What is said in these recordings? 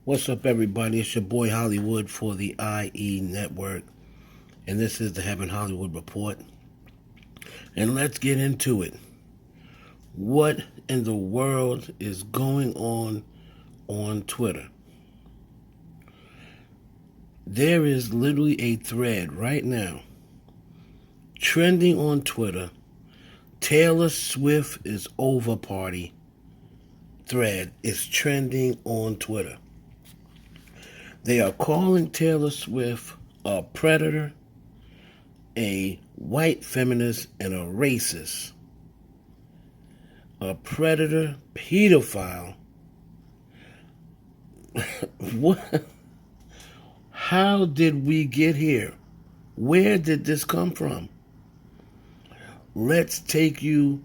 What's up, everybody? It's your boy Hollywood for the IE Network, and this is the Heaven Hollywood Report. And let's get into it. What in the world is going on Twitter? There is literally a thread right now trending on Twitter. Taylor Swift is over party thread is trending on Twitter. They are calling Taylor Swift a predator, a white feminist, and a racist. A predator, pedophile. What? How did we get here? Where did this come from? Let's take you,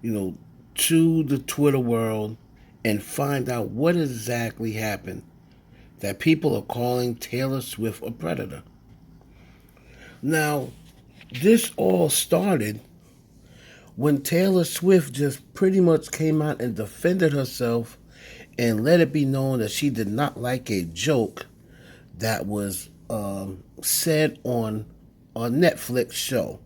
to the Twitter world and find out what exactly happened that people are calling Taylor Swift a predator. Now, this all started when Taylor Swift just pretty much came out and defended herself and let it be known that she did not like a joke that was said on a Netflix show.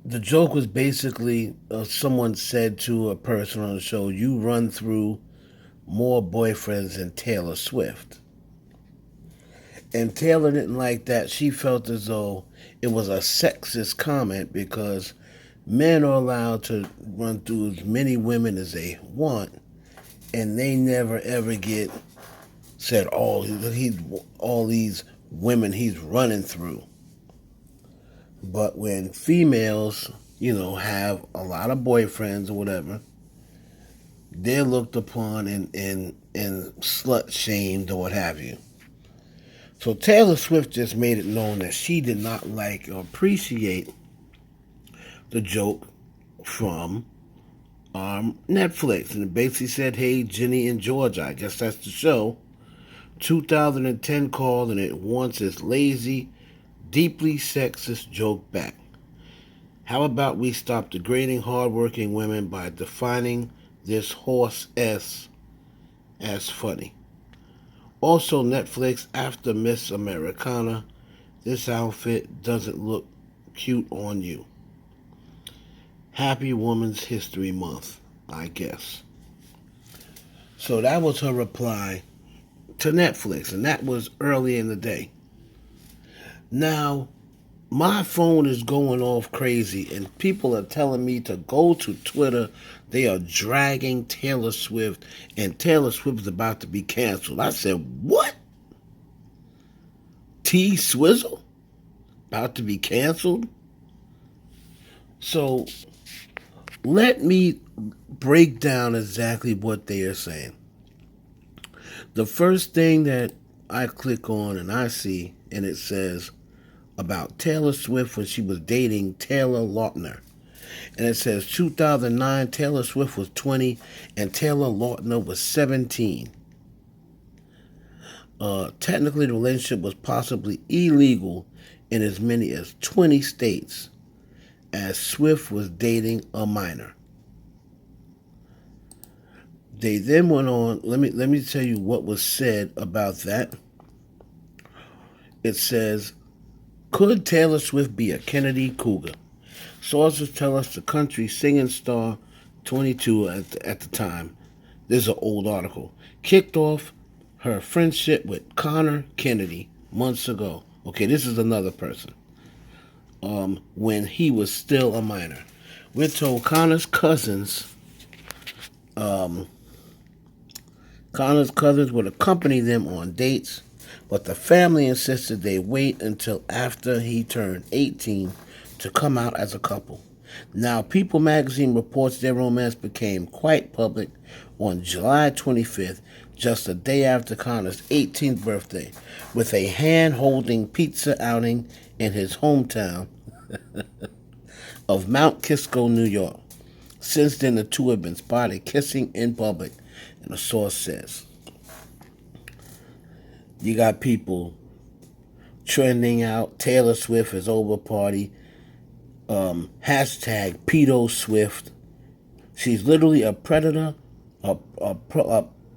The joke was basically someone said to a person on the show, "You run through more boyfriends than Taylor Swift." And Taylor didn't like that. She felt as though it was a sexist comment because men are allowed to run through as many women as they want, and they never ever get said, "Oh, he's all these women he's running through." But when females, have a lot of boyfriends or whatever, they're looked upon and slut shamed or what have you. So Taylor Swift just made it known that she did not like or appreciate the joke from Netflix. And it basically said, "Hey, Ginny and Georgia," I guess that's the show, 2010 called, and it wants its lazy, deeply sexist joke back. How about we stop degrading hardworking women by defining this horse S as funny? Also, Netflix, after Miss Americana, this outfit doesn't look cute on you. Happy Women's History Month, I guess. So that was her reply to Netflix, and that was early in the day. Now, my phone is going off crazy, and people are telling me to go to Twitter. They are dragging Taylor Swift, and Taylor Swift is about to be canceled. I said, what? TSwizzle? About to be canceled? So, let me break down exactly what they are saying. The first thing that I click on and I see, and it says about Taylor Swift when she was dating Taylor Lautner. And it says 2009, Taylor Swift was 20 and Taylor Lautner was 17. Technically, the relationship was possibly illegal in as many as 20 states, as Swift was dating a minor. They then went on. Let me tell you what was said about that. It says, could Taylor Swift be a Kennedy Cougar? Sources tell us the country singing star, 22 at the time, this is an old article, kicked off her friendship with Connor Kennedy months ago. Okay, this is another person. When he was still a minor. We're told Connor's cousins would accompany them on dates, but the family insisted they wait until after he turned 18 to come out as a couple. Now, People magazine reports their romance became quite public on July 25th, just a day after Connor's 18th birthday, with a hand-holding pizza outing in his hometown of Mount Kisco, New York. Since then, the two have been spotted kissing in public, and a source says. You got people trending out, Taylor Swift is over party, hashtag pedo Swift. She's literally a predator, a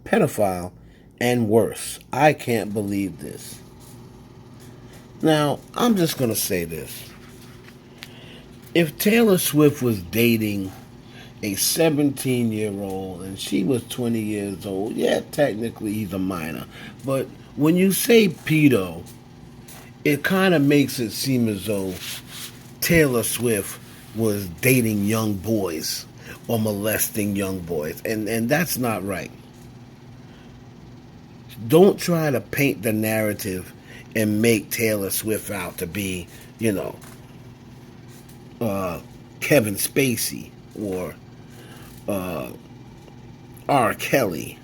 pedophile, and worse. I can't believe this. Now, I'm just going to say this. If Taylor Swift was dating a 17-year-old and she was 20 years old, yeah, technically he's a minor. But when you say pedo, it kind of makes it seem as though Taylor Swift was dating young boys or molesting young boys. And that's not right. Don't try to paint the narrative and make Taylor Swift out to be, Kevin Spacey or R. Kelly.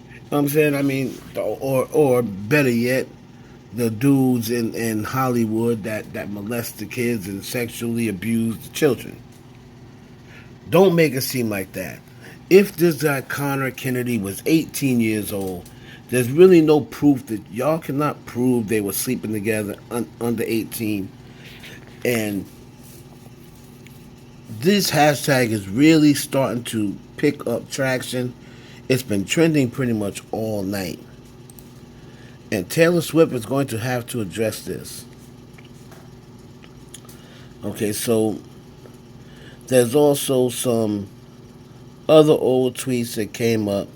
You know what I'm saying? I mean, or better yet, the dudes in Hollywood that molest the kids and sexually abuse the children. Don't make it seem like that. If this guy Connor Kennedy was 18 years old, there's really no proof that y'all cannot prove they were sleeping together under 18. And this hashtag is really starting to pick up traction. It's been trending pretty much all night. And Taylor Swift is going to have to address this. Okay, so there's also some other old tweets that came up.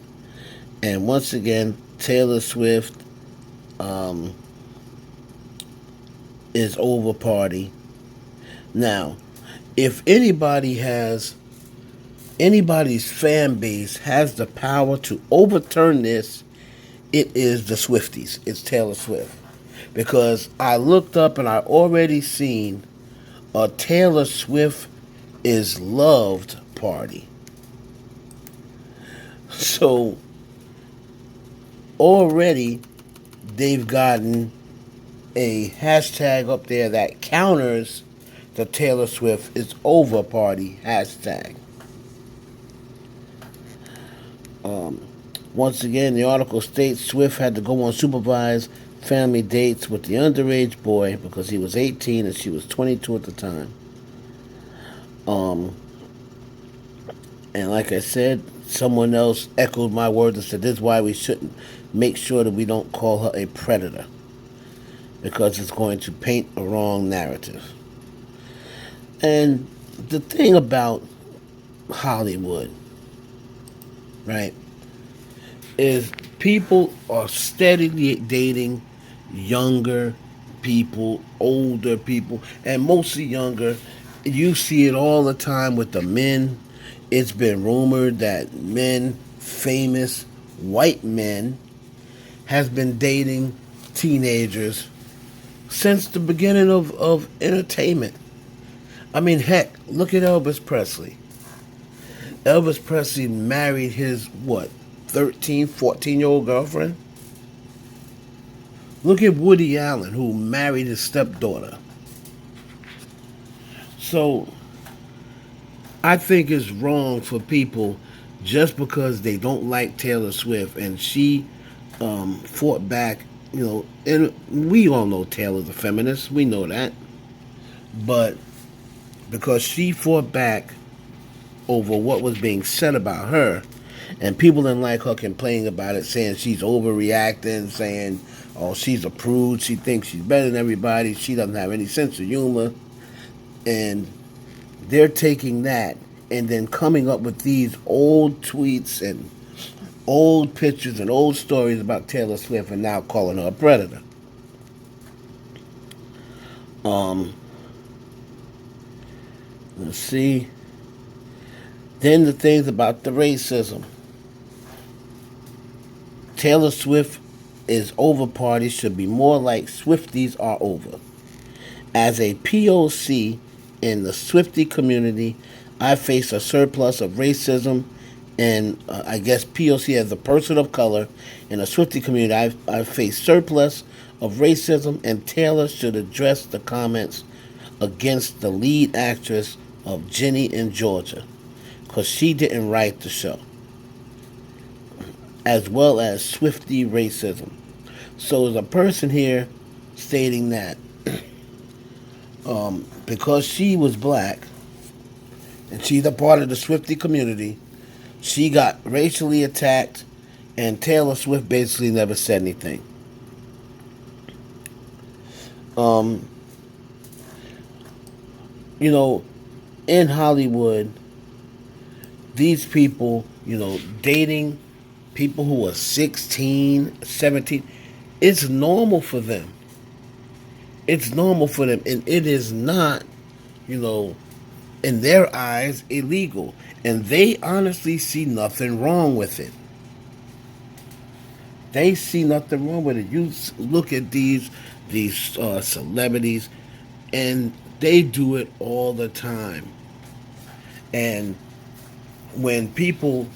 And once again, Taylor Swift is over party. Now, if anybody's fan base has the power to overturn this, it is the Swifties. It's Taylor Swift. Because I looked up and I already seen a Taylor Swift is loved party. So already they've gotten a hashtag up there that counters the Taylor Swift is over party hashtag. Once again, the article states Swift had to go on supervised family dates with the underage boy because he was 18 and she was 22 at the time. And like I said, someone else echoed my words and said this is why we shouldn't make sure that we don't call her a predator, because it's going to paint a wrong narrative. And the thing about Hollywood, right, is people are steadily dating younger people, older people, and mostly younger. You see it all the time with the men. It's been rumored that men, famous white men, has been dating teenagers since the beginning of entertainment. I mean, heck, look at Elvis Presley. Elvis Presley married his, 13, 14-year-old girlfriend? Look at Woody Allen, who married his stepdaughter. So, I think it's wrong for people just because they don't like Taylor Swift and she fought back, and we all know Taylor's a feminist, we know that. But because she fought back over what was being said about her, and people didn't like her complaining about it, saying she's overreacting, saying, oh, she's a prude, she thinks she's better than everybody, she doesn't have any sense of humor. And they're taking that and then coming up with these old tweets and old pictures and old stories about Taylor Swift and now calling her a predator. Let's see. Then the things about the racism. Taylor Swift is over party should be more like Swifties are over. As a POC in the Swiftie community, I face a surplus of racism, and I guess POC as a person of color in a Swiftie community, I face surplus of racism, and Taylor should address the comments against the lead actress of Ginny in Georgia, because she didn't write the show, as well as Swiftie racism. So there's a person here stating that because she was black and she's a part of the Swiftie community, She got racially attacked, and Taylor Swift basically never said anything. Um, you know, in Hollywood, these people, dating people who are 16, 17, it's normal for them. It's normal for them. And it is not, you know, in their eyes, illegal. And they honestly see nothing wrong with it. They see nothing wrong with it. You look at these celebrities, and they do it all the time. And when people,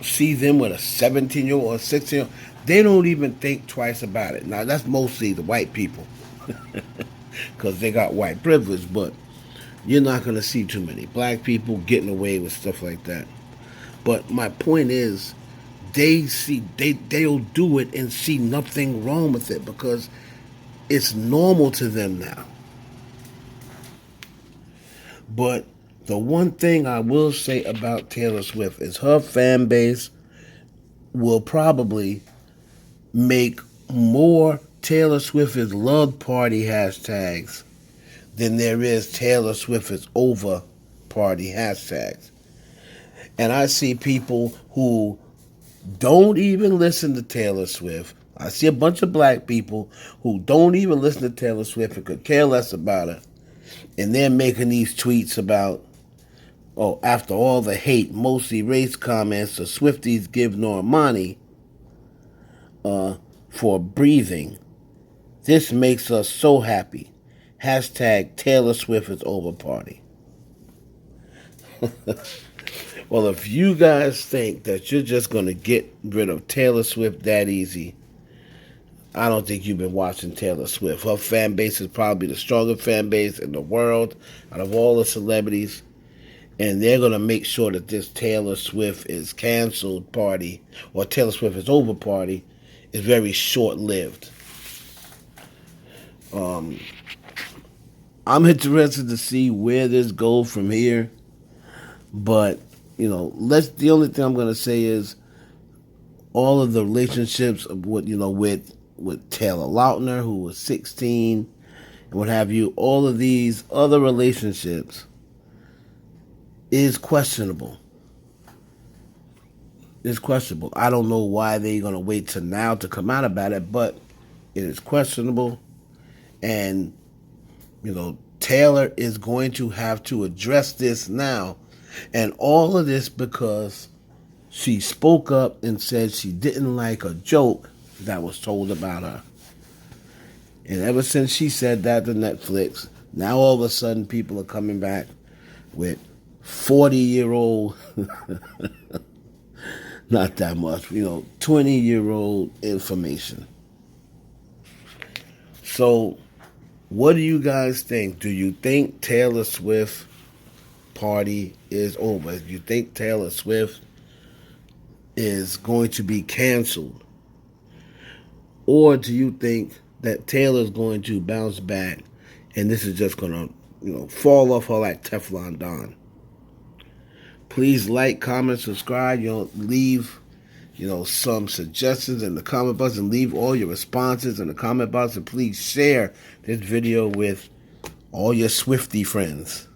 see them with a 17-year-old or a 16-year-old, they don't even think twice about it. Now, that's mostly the white people because they got white privilege, but you're not going to see too many black people getting away with stuff like that. But my point is, they'll do it and see nothing wrong with it because it's normal to them now. But the one thing I will say about Taylor Swift is her fan base will probably make more Taylor Swift is love party hashtags than there is Taylor Swift is over party hashtags. And I see people who don't even listen to Taylor Swift. I see a bunch of black people who don't even listen to Taylor Swift and could care less about her. And they're making these tweets about, oh, after all the hate, mostly race comments, the Swifties give Normani for breathing. This makes us so happy. Hashtag Taylor Swift is over party. Well, if you guys think that you're just going to get rid of Taylor Swift that easy, I don't think you've been watching Taylor Swift. Her fan base is probably the strongest fan base in the world out of all the celebrities. And they're going to make sure that this Taylor Swift is canceled party or Taylor Swift is over party is very short-lived. I'm interested to see where this goes from here. But, the only thing I'm going to say is all of the relationships with Taylor Lautner, who was 16, and what have you, all of these other relationships is questionable. It's questionable. I don't know why they're going to wait till now to come out about it, but it is questionable. And, Taylor is going to have to address this now. And all of this because she spoke up and said she didn't like a joke that was told about her. And ever since she said that to Netflix, now all of a sudden people are coming back with 40-year-old, not that much, 20-year-old information. So, what do you guys think? Do you think Taylor Swift party is over? Do you think Taylor Swift is going to be canceled? Or do you think that Taylor's going to bounce back and this is just going to, fall off her like Teflon Don? Please like, comment, subscribe. Leave, some suggestions in the comment box and leave all your responses in the comment box. And please share this video with all your Swiftie friends.